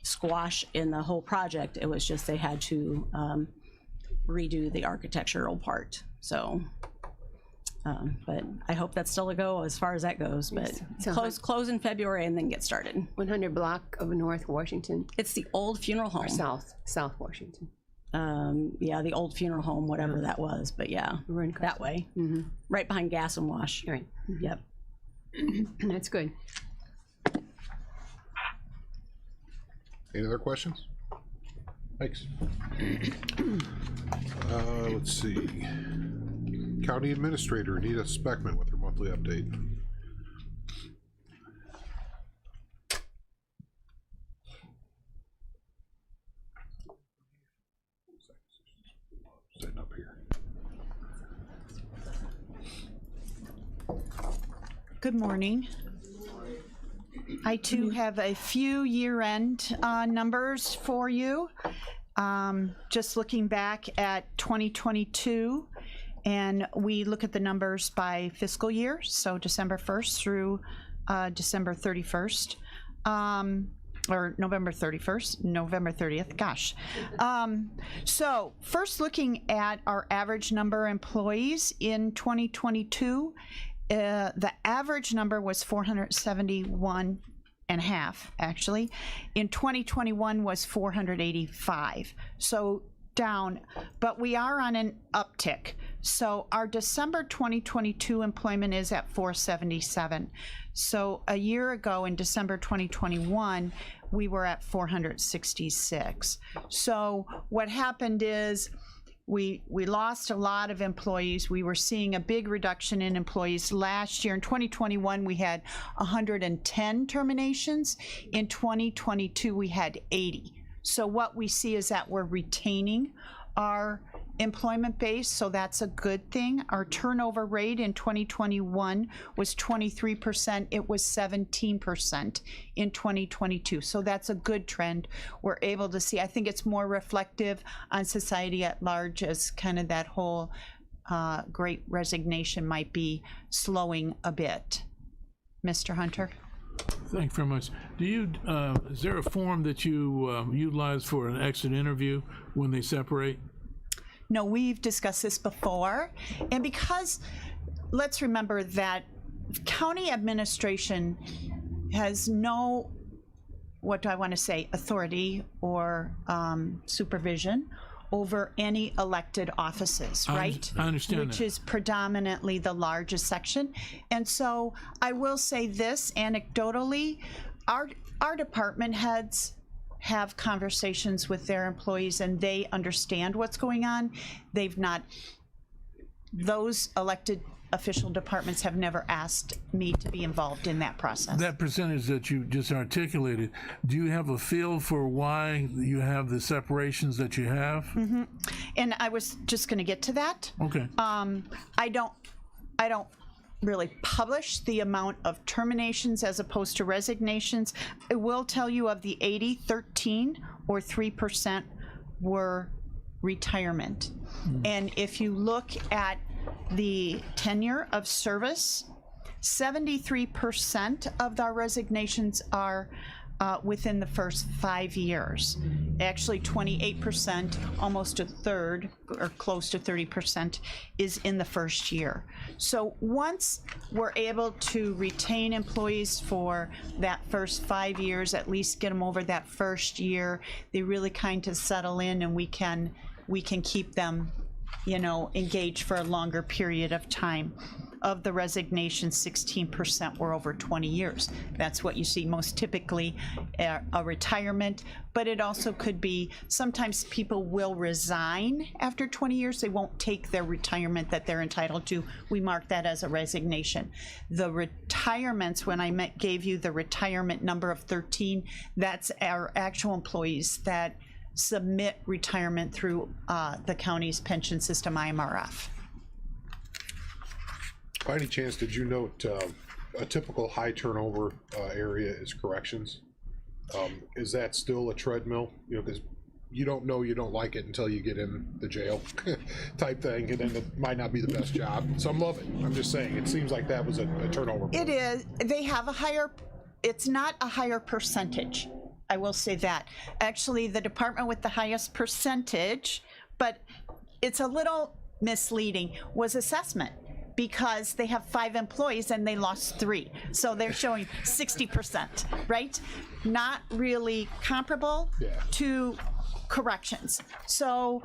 squash in the whole project. It was just they had to redo the architectural part. So, but I hope that's still a go as far as that goes. But close in February and then get started. 100 block of North Washington? It's the old funeral home. Or South Washington. Yeah, the old funeral home, whatever that was, but yeah, that way. Right behind Gas and Wash. Right. Yep. That's good. Any other questions? Thanks. Let's see. County Administrator Anita Speckman with her monthly update. Sitting up here. Good morning. I too have a few year-end numbers for you. Just looking back at 2022 And we look at the numbers by fiscal year, so December 1st through December 31st. Or November 31st, November 30th, gosh. So first looking at our average number of employees in 2022, the average number was 471 and a half, actually. In 2021 was 485, so down, but we are on an uptick. So our December 2022 employment is at 477. So a year ago in December 2021, we were at 466. So what happened is we lost a lot of employees. We were seeing a big reduction in employees. Last year in 2021, we had 110 terminations. In 2022, we had 80. So what we see is that we're retaining our employment base, so that's a good thing. Our turnover rate in 2021 was 23%. It was 17% in 2022. So that's a good trend. We're able to see, I think it's more reflective on society at large, as kind of that whole great resignation might be slowing a bit. Mr. Hunter? Thank you very much. Do you, is there a form that you utilize for an exit interview when they separate? No, we've discussed this before. And because, let's remember that county administration has no, what do I want to say, authority or supervision over any elected offices, right? I understand Which that. is predominantly the largest section. And so I will say this anecdotally, our department heads have conversations with their employees and they understand what's going on. They've not, those elected official departments have never asked me to be involved in that process. That percentage that you just articulated, do you have a feel for why you have the separations that you have? Mm-hmm. And I was just going to get to that. Okay. I don't really publish the amount of terminations as opposed to resignations. I will tell you of the 80, 13 or 3% were retirement. And if you look at the tenure of service, 73% of our resignations are within the first 5 years. Actually, 28%, almost a third, or close to 30%, is in the first year. So once we're able to retain employees for that first 5 years, at least get them over that first year, they really kind of settle in, and we can keep them, you know, engaged for a longer period of time. Of the resignations, 16% were over 20 years. That's what you see most typically, a retirement, but it also could be, sometimes people will resign after 20 years. They won't take their retirement that they're entitled to. We mark that as a resignation. The retirements, when I gave you the retirement number of 13, that's our actual employees that submit retirement through the county's pension system, IMRF. By any chance, did you note a typical high turnover area is corrections? Is that still a treadmill? You know, because you don't know you don't like it until you get in the jail type thing, and then it might not be the best job. Some love it. I'm just saying, it seems like that was a turnover point. It is. They have a higher, it's not a higher percentage. I will say that. Actually, the department with the highest percentage, but it's a little misleading, was assessment. Because they have 5 employees and they lost 3. So they're showing 60%, right? Not really comparable to corrections. So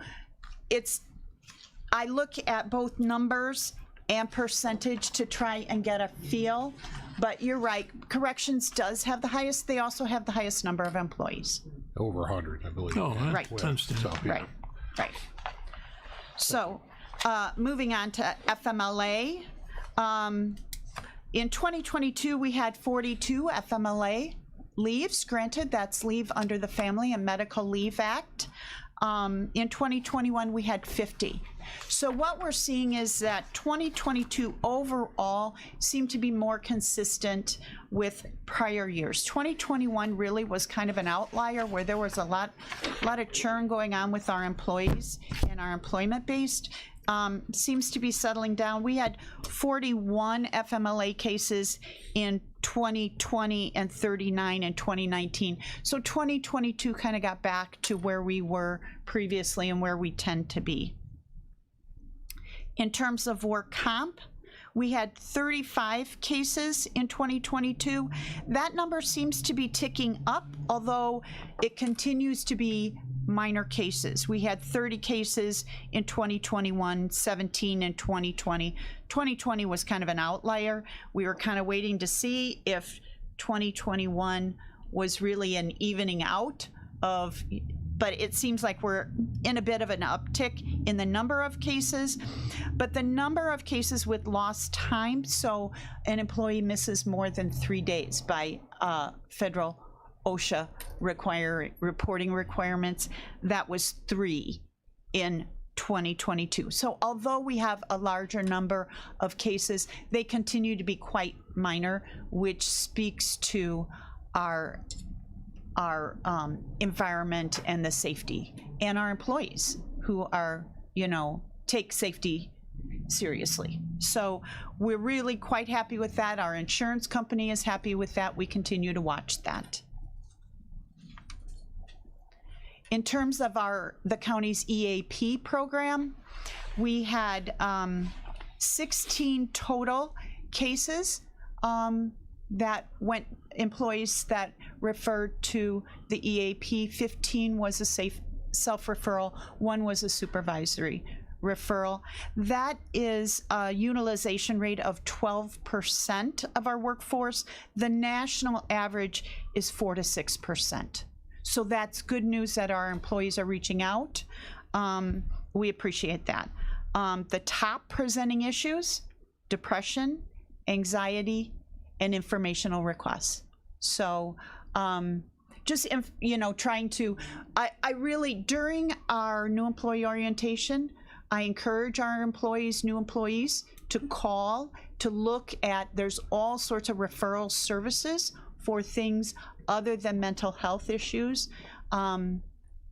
I look at both numbers and percentage to try and get a feel, but you're right, corrections does have the highest, they also have the highest number of employees. Over 100, I believe. Oh, Right. Right. Right. So, moving on to FMLA. In 2022, we had 42 FMLA leaves granted. That's leave under the Family and Medical Leave Act. In 2021, we had 50. So what we're seeing is that 2022 overall seemed to be more consistent with prior years. 2021 really was kind of an outlier where there was a lot of churn going on with our employees and our employment based. Seems to be settling down. We had 41 FMLA cases in 2020 and 39 in 2019. So 2022 kind of got back to where we were previously and where we tend to be. In terms of work comp, we had 35 cases in 2022. That number seems to be ticking up, although it continues to be minor cases. We had 30 cases in 2021, 17 in 2020. 2020 was kind of an outlier. We were kind of waiting to see if 2021 was really an evening out of, but it seems like we're in a bit of an uptick in the number of cases, but the number of cases with lost time, so an employee misses more than 3 days by federal OSHA reporting requirements, that was 3 in 2022. So although we have a larger number of cases, they continue to be quite minor, which speaks to our environment and the safety, and our employees who are, take safety seriously. So we're really quite happy with that. Our insurance company is happy with that. We continue to watch that. In terms of the county's EAP program, we had 16 total cases employees that referred to the EAP. 15 was a self-referral, 1 was a supervisory referral. That is a utilization rate of 12% of our workforce. The national average is 4 to 6%. So that's good news that our employees are reaching out. We appreciate that. The top presenting issues: depression, anxiety, and informational requests. So just, trying to, I really, during our new employee orientation, I encourage our new employees to call, to look at, there's all sorts of referral services for things other than mental health issues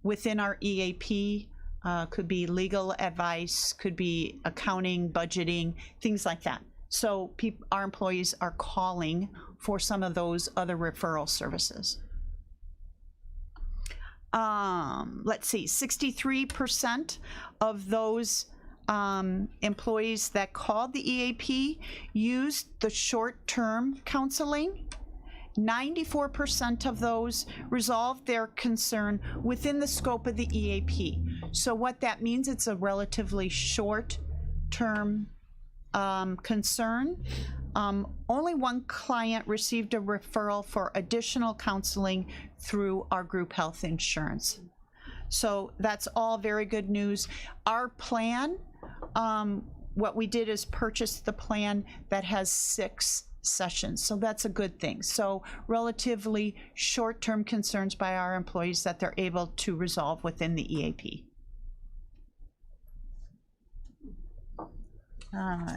within our EAP. Could be legal advice, could be accounting, budgeting, things like that. So our employees are calling for some of those other referral services. Let's see, 63% of those employees that called the EAP used the short-term counseling. 94% of those resolved their concern within the scope of the EAP. So what that means, it's a relatively short-term concern. Only 1 client received a referral for additional counseling through our group health insurance. So that's all very good news. Our plan, what we did is purchase the plan that has 6 sessions, so that's a good thing. So relatively short-term concerns by our employees that they're able to resolve within the EAP.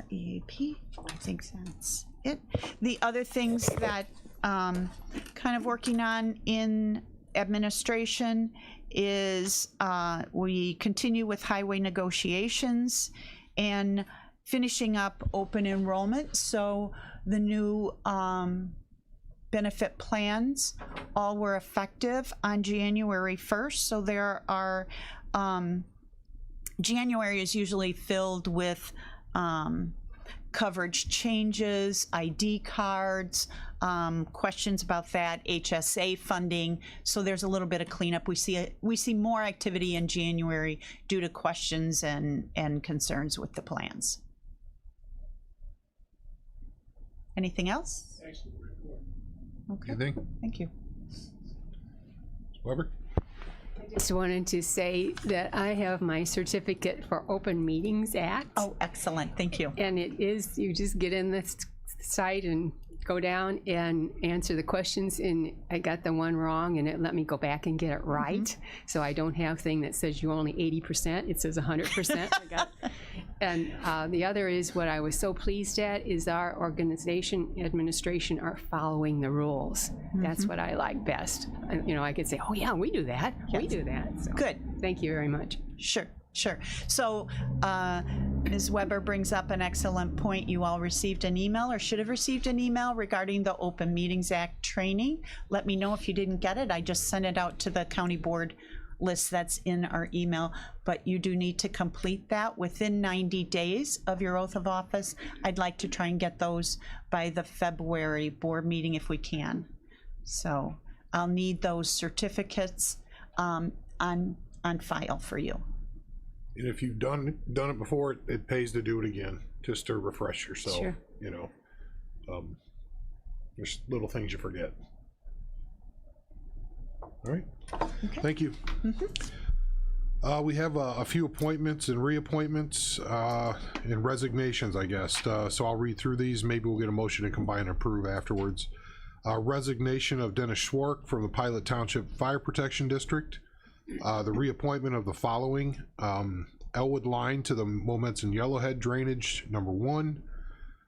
EAP, I think that's it. The other things that kind of working on in administration is we continue with highway negotiations and finishing up open enrollment. So the new benefit plans all were effective on January 1st. So there are, January is usually filled with coverage changes, ID cards, questions about that, HSA funding. So there's a little bit of cleanup. We see more activity in January due to questions and concerns with the plans. Anything else? Okay. Anything? Thank you. Weber? Just wanted to say that I have my certificate for Open Meetings Act. Oh, excellent. Thank you. And it is, you just get in the site and go down and answer the questions, and I got the one wrong, and it let me go back and get it right. So I don't have thing that says you're only 80%, it says 100%. And the other is what I was so pleased at is our organization administration are following the rules. That's what I like best. You know, I could say, oh yeah, we do that, we do that. So, Good. thank you very much. Sure. So Ms. Weber brings up an excellent point. You all received an email or should have received an email regarding the Open Meetings Act training. Let me know if you didn't get it. I just sent it out to the county board list that's in our email, but you do need to complete that within 90 days of your oath of office. I'd like to try and get those by the February board meeting if we can. So I'll need those certificates on file for you. And if you've done it before, it pays to do it again, just to refresh yourself. Sure. You know, there's little things you forget. All right. Thank you. We have a few appointments and reappointments and resignations, I guess. So I'll read through these. Maybe we'll get a motion to combine and approve afterwards. Resignation of Dennis Schwark from the Pilot Township Fire Protection District. The reappointment of the following: Elwood Line to the Momenson Yellowhead Drainage number 1,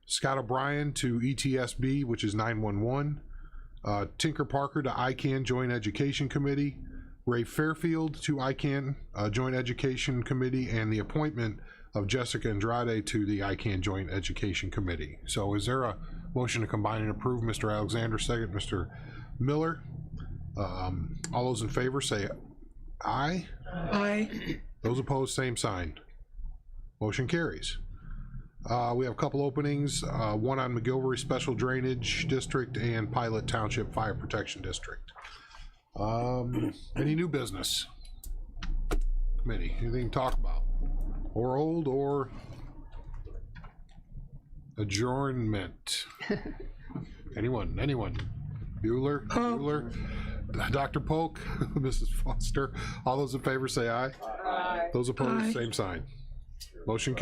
Scott O'Brien to ETSB, which is 911, Tinker Parker to ICANN Joint Education Committee, Ray Fairfield to ICANN Joint Education Committee, and the appointment of Jessica Andrade to the ICANN Joint Education Committee. So is there a motion to combine and approve? Mr. Alexander, second. Mr. Miller. All those in favor say aye. Aye. Those opposed, same sign. Motion carries. We have a couple openings, one on McGilvery Special Drainage District and Pilot Township Fire Protection District. Any new business? Committee, anything to talk about? Or old or adjournment? Anyone? Bueller? Bueller? Dr. Polk, Mrs. Foster, all those in favor say aye. Aye. Those opposed, same sign. Motion carries.